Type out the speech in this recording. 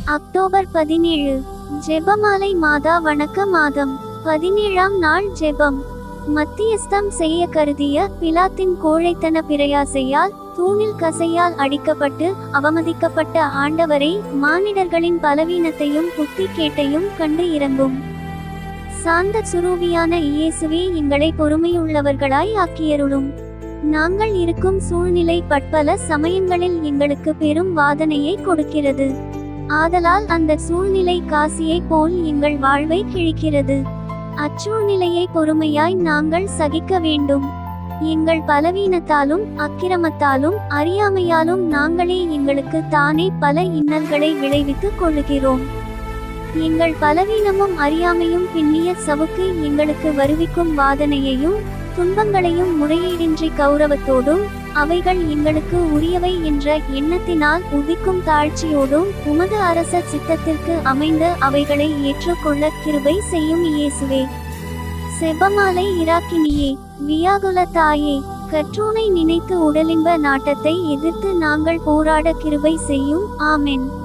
October 17 ஜெபமாலை மாதா வணக்க மாதம். 17ஆம் நாள் ஜெபம். மத்தியஸ்தம் செய்ய கருதிய பிலாத்தின் கோழைத்தன பிரயாசையால் தூணில் கசையால் அடிக்கப்பட்டு அவமதிக்கப்பட்ட ஆண்டவரை மானிடர்களின் பலவீனத்தையும் புத்தி கேட்டையும் கண்டு இறங்கும். சாந்த சுரூபியான இயேசுவே எங்களை பொறுமையுள்ளவர்களாய் ஆக்கியருளும். நாங்கள் இருக்கும் சூழ்நிலை பற்பல சமயங்களில் எங்களுக்கு பெரும் வாதனையை கொடுக்கிறது. ஆதலால் அந்த சூழ்நிலை காசியை போல் எங்கள் வாழ்வை கிழிக்கிறது. அச்சூழ்நிலையை பொறுமையாய் நாங்கள் சகிக்க வேண்டும். எங்கள் பலவீனத்தாலும் அக்கிரமத்தாலும் அறியாமையாலும் நாங்களே எங்களுக்கு தானே பல இன்னல்களை விளைவித்துக் கொள்ளுகிறோம். எங்கள் பலவீனமும் அறியாமையும் பின்னிய சவுக்கு எங்களுக்கு வருவிக்கும் வாதனையையும் துன்பங்களையும் முறையீடின்றி கௌரவத்தோடும் அவைகள் எங்களுக்கு உரியவை என்ற எண்ணத்தினால் உதிக்கும் தாழ்ச்சியோடும் உமது அரச சித்தத்திற்கு அமைந்த அவைகளை ஏற்றுக்கொள்ள கிருபை செய்யும் இயேசுவே. செபமாலை இராக்கினியே, வியாகுல தாயே, கற்றோனை நினைத்து உடலின்ப நாட்டத்தை எதிர்த்து நாங்கள் போராட கிருபை செய்யும். ஆமென்.